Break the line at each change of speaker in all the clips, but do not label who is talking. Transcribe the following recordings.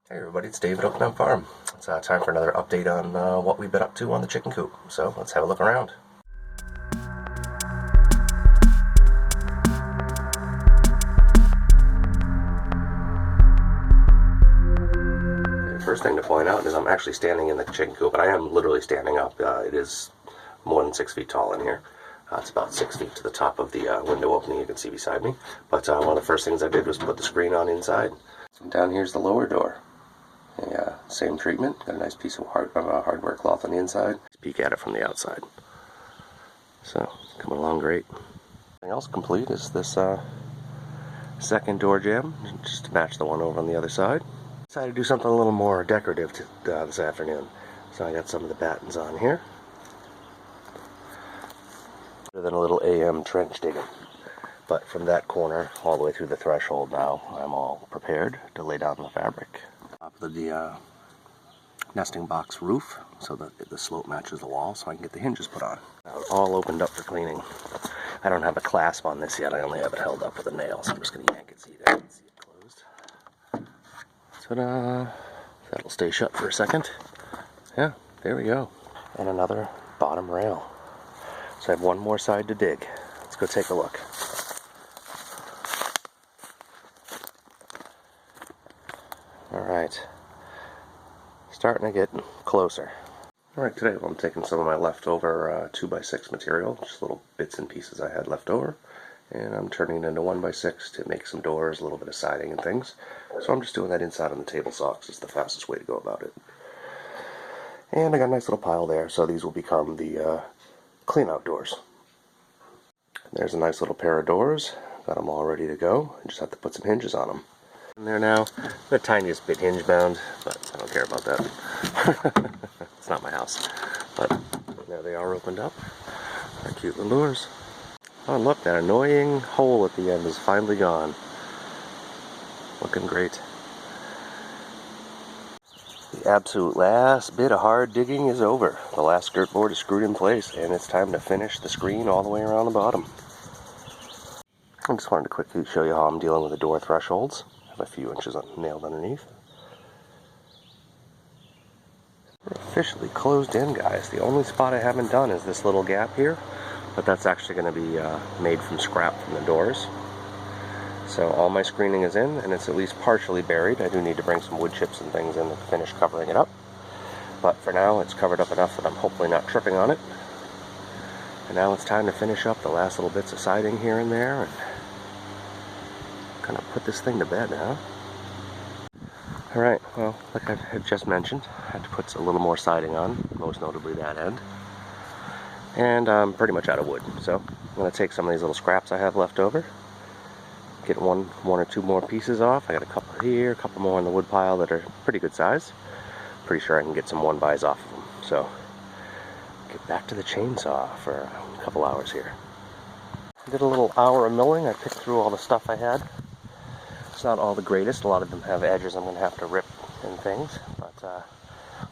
Hey everybody, it's David Oakland Farm. It's time for another update on what we've been up to on the chicken coop. So let's have a look around. First thing to point out is I'm actually standing in the chicken coop, and I am literally standing up. It is more than 6 feet tall in here. It's about 6 feet to the top of the window opening you can see beside me. But one of the first things I did was put the screen on inside. And down here's the lower door. Same treatment. Got a nice piece of hardware cloth on the inside. Let's peek at it from the outside. So, coming along great. Everything else complete is this second door jamb, just to match the one over on the other side. Decided to do something a little more decorative this afternoon. So I got some of the battens on here. Other than a little AM trench digging. But from that corner all the way through the threshold now, I'm all prepared to lay down the fabric. Top of the nesting box roof so that the slope matches the wall so I can get the hinges put on. Now it's all opened up for cleaning. I don't have a clasp on this yet, I only have it held up with a nail, so I'm just going to yank it so you guys can see it closed. Ta-da! That'll stay shut for a second. Yeah, there we go. And another bottom rail. So I have one more side to dig. Let's go take a look. Alright. Starting to get closer. Alright, today I'm taking some of my leftover 2x6 material, just little bits and pieces I had left over, and I'm turning it into 1x6 to make some doors, a little bit of siding and things. So I'm just doing that inside on the table saw because it's the fastest way to go about it. And I got a nice little pile there, so these will become the clean out doors. There's a nice little pair of doors. Got them all ready to go. I just have to put some hinges on them. In there now, the tiniest bit hinge bound, but I don't care about that. It's not my house. But there they are opened up. They're cute little doors. Oh, look, that annoying hole at the end is finally gone. Looking great. The absolute last bit of hard digging is over. The last skirt board is screwed in place, and it's time to finish the screen all the way around the bottom. I just wanted to quickly show you how I'm dealing with the door thresholds. I have a few inches nailed underneath. We're officially closed in, guys. The only spot I haven't done is this little gap here, but that's actually going to be made from scrap from the doors. So all my screening is in, and it's at least partially buried. I do need to bring some wood chips and things in to finish covering it up. But for now, it's covered up enough that I'm hopefully not tripping on it. And now it's time to finish up the last little bits of siding here and there, and kind of put this thing to bed, huh? Alright, well, like I had just mentioned, I had to put a little more siding on, most notably that end. And I'm pretty much out of wood, so I'm going to take some of these little scraps I have left over, get one or two more pieces off. I got a couple here, a couple more in the wood pile that are pretty good size. Pretty sure I can get some 1x off of them, so get back to the chainsaw for a couple hours here. I did a little hour of milling. I picked through all the stuff I had. It's not all the greatest. A lot of them have edges I'm going to have to rip and things, but a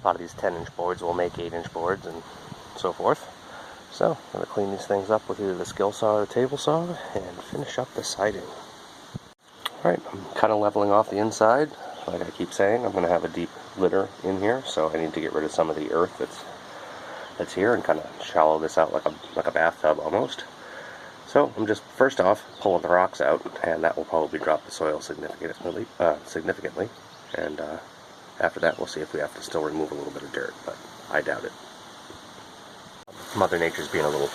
lot of these 10-inch boards will make 8-inch boards and so forth. So I'm going to clean these things up with either the skill saw or the table saw and finish up the siding. Alright, I'm kind of leveling off the inside. Like I keep saying, I'm going to have a deep litter in here, so I need to get rid of some of the earth that's here and kind of shallow this out like a bathtub almost. So I'm just, first off, pulling the rocks out, and that will probably drop the soil significantly. And after that, we'll see if we have to still remove a little bit of dirt, but I doubt it. Mother Nature's being a little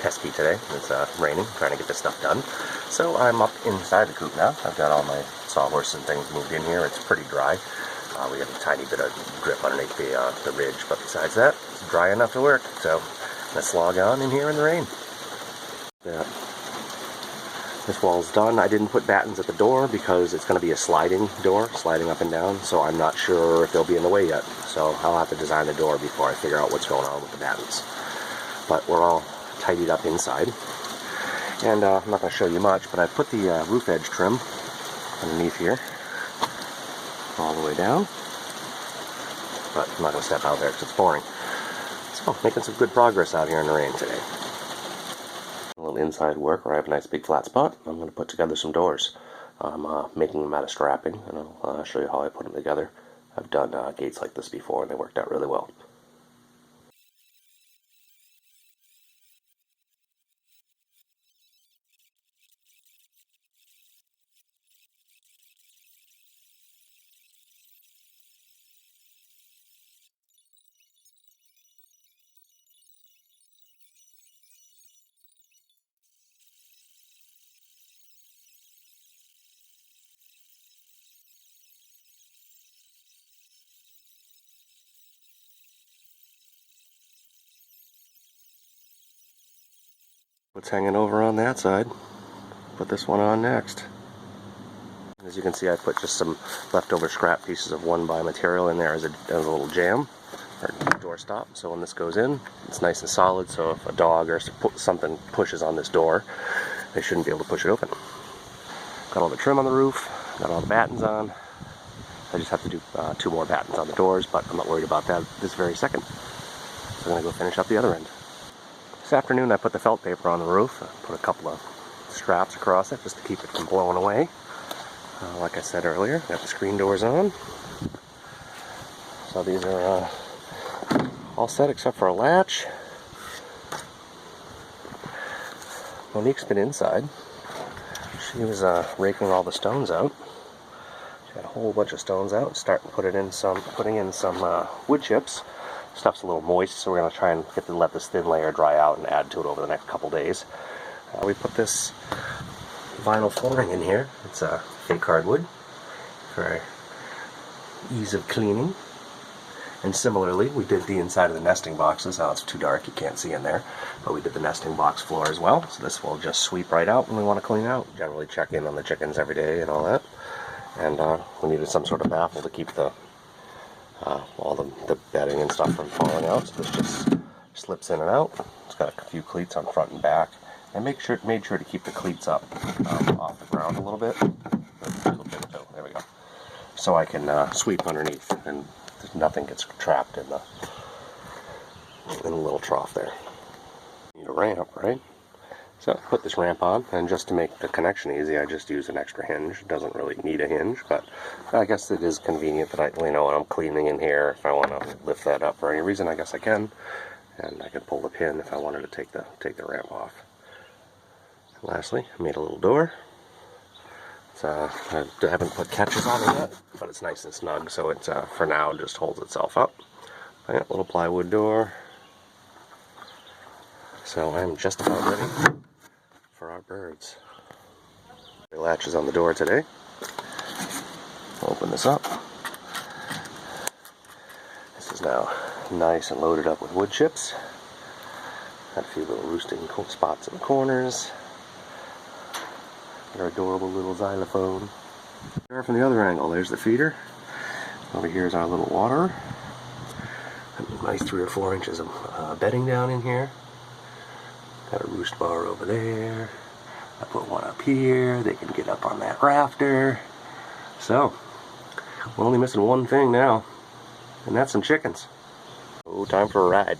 pesky today. It's raining, trying to get this stuff done. So I'm up inside the coop now. I've got all my sawhorses and things moved in here. It's pretty dry. We have a tiny bit of drip underneath the ridge, but besides that, it's dry enough to work. So let's log on in here in the rain. Yeah. This wall's done. I didn't put battens at the door because it's going to be a sliding door, sliding up and down, so I'm not sure if they'll be in the way yet. So I'll have to design the door before I figure out what's going on with the battens. But we're all tidied up inside. And I'm not going to show you much, but I put the roof edge trim underneath here, all the way down. But I'm not going to step out there because it's boring. So, making some good progress out here in the rain today. A little inside work where I have a nice big flat spot. I'm going to put together some doors. I'm making them out of strapping, and I'll show you how I put them together. I've done gates like this before and they worked out really well. What's hanging over on that side? Put this one on next. As you can see, I put just some leftover scrap pieces of 1x material in there as a little jamb or door stop. So when this goes in, it's nice and solid. So if a dog or something pushes on this door, they shouldn't be able to push it open. Got all the trim on the roof. Got all the battens on. I just have to do 2 more battens on the doors, but I'm not worried about that this very second. So I'm gonna go finish up the other end. This afternoon I put the felt paper on the roof. I put a couple of straps across it just to keep it from blowing away. Like I said earlier, got the screen doors on. So these are all set except for a latch. Monique's been inside. She was raking all the stones out. She got a whole bunch of stones out and putting in some wood chips. Stuff's a little moist, so we're going to try and let this thin layer dry out and add to it over the next couple days. We put this vinyl flooring in here. It's fake hardwood for ease of cleaning. And similarly, we did the inside of the nesting boxes. Now it's too dark, you can't see in there. But we did the nesting box floor as well. So this will just sweep right out when we want to clean out. Generally check in on the chickens every day and all that. And we needed some sort of baffle to keep all the bedding and stuff from falling out. So this just slips in and out. It's got a few cleats on front and back. And made sure to keep the cleats up off the ground a little bit. There we go. So I can sweep underneath and nothing gets trapped in the little trough there. Need a ramp, right? So I put this ramp on, and just to make the connection easy, I just use an extra hinge. It doesn't really need a hinge, but I guess it is convenient that when I'm cleaning in here, if I want to lift that up for any reason, I guess I can. And I can pull the pin if I wanted to take the ramp off. And lastly, I made a little door. I haven't put catches on it yet, but it's nice and snug, so it for now just holds itself up. I got a little plywood door. So I'm just about ready for our birds. The latch is on the door today. Open this up. This is now nice and loaded up with wood chips. Got a few little roosting spots in the corners. Our adorable little xylophone. There from the other angle, there's the feeder. Over here is our little waterer. Nice 3 or 4 inches of bedding down in here. Got a roost bar over there. I put one up here. They can get up on that rafter. So, we're only missing one thing now, and that's some chickens. Oh, time for a ride.